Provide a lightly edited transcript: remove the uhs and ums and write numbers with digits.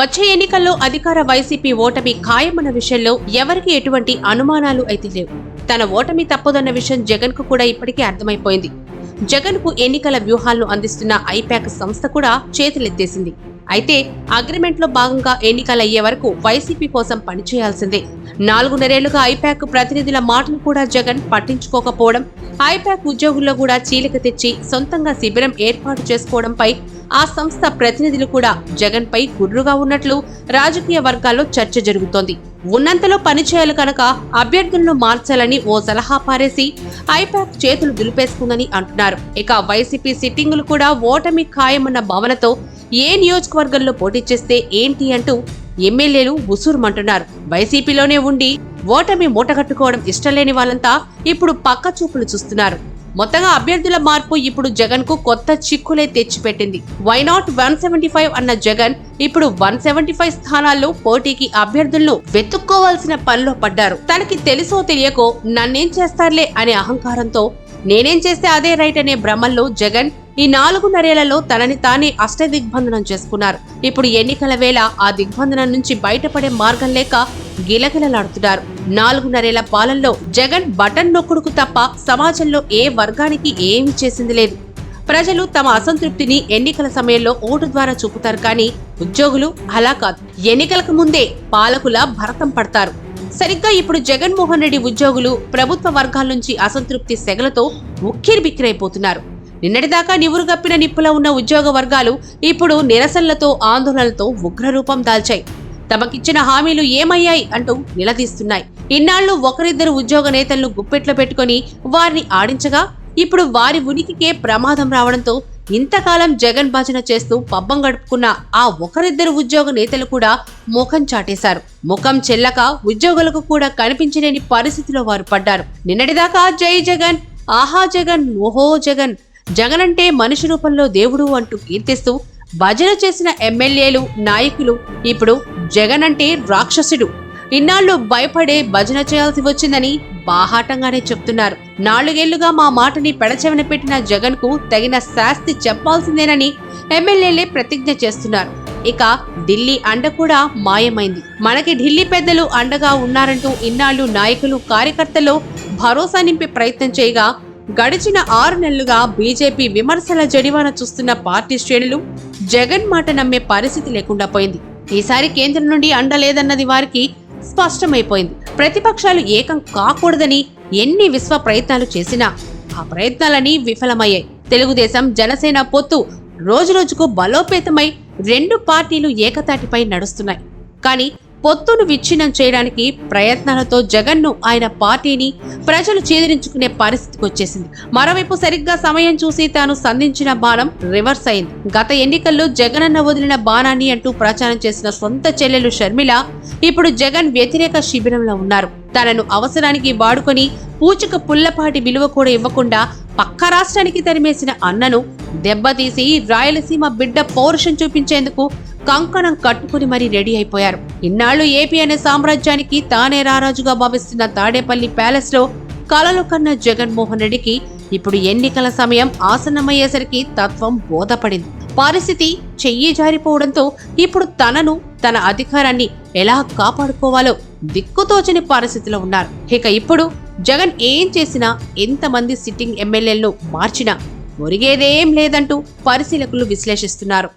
వచ్చే ఎన్నికల్లో అధికార వైసీపీ ఓటమి ఖాయమన్న విషయంలో ఎవరికి ఎటువంటి అనుమానాలు అయితే లేవు. తన ఓటమి తప్పదన్న విషయం జగన్ కు కూడా ఇప్పటికే అర్థమైపోయింది. జగన్ కు ఎన్నికల వ్యూహాలను అందిస్తున్న ఐపాక్ సంస్థ కూడా చేతులెత్తేసింది. అయితే అగ్రిమెంట్ లో భాగంగా ఎన్నికలు అయ్యే వరకు వైసీపీ కోసం పనిచేయాల్సిందే. 4.5 ఐపాక్ ప్రతినిధుల మాటలు కూడా జగన్ పట్టించుకోకపోవడం, ఐపాక్ ఉద్యోగుల్లో కూడా చీలిక తెచ్చి సొంతంగా శిబిరం ఏర్పాటు చేసుకోవడంపై ఆ సంస్థ ప్రతినిధులు కూడా జగన్ పై గుర్రుగా ఉన్నట్లు రాజకీయ వర్గాల్లో చర్చ జరుగుతోంది. ఉన్నంతలో పనిచేయాలి కనుక అభ్యర్థులను మార్చాలని ఓ సలహా పారేసి ఐపాక్ చేతులు దులిపేసుకుందని అంటున్నారు. ఇక వైసీపీ సిట్టింగులు కూడా ఓటమి ఖాయమన్న భావనతో ఏ నియోజకవర్గంలో పోటీ చేస్తే ఏంటి అంటూ ఎమ్మెల్యేలు ఉసూరుమంటున్నారు. వైసీపీలోనే ఉండి ఓటమి మూటగట్టుకోవడం ఇష్టం లేని వాళ్ళంతా ఇప్పుడు పక్క చూపులు చూస్తున్నారు. మొత్తంగా అభ్యర్థుల మార్పు ఇప్పుడు జగన్ కు కొత్త చిక్కులే తెచ్చిపెట్టింది. వై నాట్ 175 అన్న జగన్ ఇప్పుడు 175 స్థానాల్లో పోటీకి అభ్యర్థులను వెతుక్కోవాల్సిన పనిలో పడ్డారు. తనకి తెలుసో తెలియకో నన్నేం చేస్తారులే అనే అహంకారంతో నేనేం చేస్తే అదే రైట్ అనే భ్రమల్లో జగన్ ఈ 4.5 తనని తానే అష్టదిగ్బంధనం చేసుకున్నారు. ఇప్పుడు ఎన్నికల వేళ ఆ దిగ్బంధనం నుంచి బయటపడే మార్గం లేక గిలగిలలాడుతున్నారు. 4.5 పాలనలో జగన్ బటన్ నొక్కుడుకు తప్ప సమాజంలో ఏ వర్గానికి ఏమీ చేసింది లేదు. ప్రజలు తమ అసంతృప్తిని ఎన్నికల సమయంలో ఓటు ద్వారా చూపుతారు, కానీ ఉద్యోగులు అలా కాదు. ఎన్నికలకు ముందే పాలకుల భరతం పడతారు. సరిగ్గా ఇప్పుడు జగన్మోహన్ రెడ్డి ఉద్యోగులు ప్రభుత్వ వర్గాల నుంచి అసంతృప్తి సెగలతో ఉక్కిరిబిక్కిరైపోతున్నారు. నిన్నటిదాకా నివురుగప్పిన నిప్పులా ఉన్న ఉద్యోగ వర్గాలు ఇప్పుడు నిరసనలతో ఆందోళనలతో ఉగ్రరూపం దాల్చాయి. తమకిచ్చిన హామీలు ఏమయ్యాయి అంటూ నిలదీస్తున్నాయి. ఇన్నాళ్లు ఒకరిద్దరు ఉద్యోగ నేతలను గుప్పెట్లో పెట్టుకుని వారిని ఆడించగా ఇప్పుడు వారి ఉనికికే ప్రమాదం రావడంతో ఇంతకాలం జగన్ భజన చేస్తూ పబ్బం గడుపుకున్న ఆ ఒకరిద్దరు ఉద్యోగ నేతలు కూడా ముఖం చాటేశారు. ముఖం చెల్లక ఉద్యోగులకు కూడా కనిపించలేని పరిస్థితిలో వారు పడ్డారు. నిన్నటిదాకా జై జగన్, ఆహా జగన్, ఓహో జగన్, జగన్ అంటే మనిషి రూపంలో దేవుడు అంటూ కీర్తిస్తూ భజన చేసిన ఎమ్మెల్యేలు, నాయకులు ఇప్పుడు జగన్ అంటే రాక్షసుడు, ఇన్నాళ్లు భయపడే భజన చేయాల్సి వచ్చిందని బాహాటంగానే చెప్తున్నారు. 4 ఏళ్లుగా మా మాటని పెడచెవిన పెట్టిన జగన్ కు తగిన శాస్తి చెప్పాల్సిందేనని ఎమ్మెల్యేలే ప్రతిజ్ఞ చేస్తున్నారు. ఇక ఢిల్లీ అండ కూడా మాయమైంది. మనకి ఢిల్లీ పెద్దలు అండగా ఉన్నారంటూ ఇన్నాళ్లు నాయకులు, కార్యకర్తలు భరోసా నింపే ప్రయత్నం చేయగా గడిచిన 6 నెలలుగా బీజేపీ విమర్శల జడివాన చూస్తున్న పార్టీ శ్రేణులు జగన్ మాట నమ్మే పరిస్థితి లేకుండా పోయింది. ఈసారి కేంద్రం నుండి అండ లేదన్నది వారికి స్పష్టమైపోయింది. ప్రతిపక్షాలు ఏకం కాకూడదని ఎన్ని విశ్వ ప్రయత్నాలు చేసినా ఆ ప్రయత్నాలన్నీ విఫలమయ్యాయి. తెలుగుదేశం, జనసేన పొత్తు రోజురోజుకు బలోపేతమై 2 పార్టీలు ఏకతాటిపై నడుస్తున్నాయి. కానీ పొత్తును విచ్ఛిన్నం చేయడానికి ప్రయత్నాలతో జగన్ను, ఆయన పార్టీని ప్రజలు చేదిరించుకునే పరిస్థితికి వచ్చేసింది. మరోవైపు సరిగ్గా సమయం చూసి తాను సంధించిన బాణం రివర్స్ అయింది. గత ఎన్నికల్లో జగనన్న వదిలిన బాణాన్ని అంటూ ప్రచారం చేసిన సొంత చెల్లెలు షర్మిల ఇప్పుడు జగన్ వ్యతిరేక శిబిరంలో ఉన్నారు. తనను అవసరానికి వాడుకొని పూచిక పుల్లపాటి విలువ కూడా ఇవ్వకుండా పక్క రాష్ట్రానికి తరిమేసిన అన్నను దెబ్బతీసి రాయలసీమ బిడ్డ పౌరుషం చూపించేందుకు కంకణం కట్టుకుని మరీ రెడీ అయిపోయారు. ఇన్నాళ్లు ఏపీ అనే సామ్రాజ్యానికి తానే రారాజుగా భావిస్తున్న తాడేపల్లి ప్యాలెస్ లో కలలు కన్న జగన్మోహన్ రెడ్డికి ఇప్పుడు ఎన్నికల సమయం ఆసన్నమయ్యేసరికి తత్వం బోధపడింది. పరిస్థితి చెయ్యి జారిపోవడంతో ఇప్పుడు తనను, తన అధికారాన్ని ఎలా కాపాడుకోవాలో దిక్కుతోచని పరిస్థితిలో ఉన్నారు. ఇక ఇప్పుడు జగన్ ఏం చేసినా, ఎంతమంది సిట్టింగ్ ఎమ్మెల్యేలను మార్చినా ఒరిగేదేం లేదంటూ పరిశీలకులు విశ్లేషిస్తున్నారు.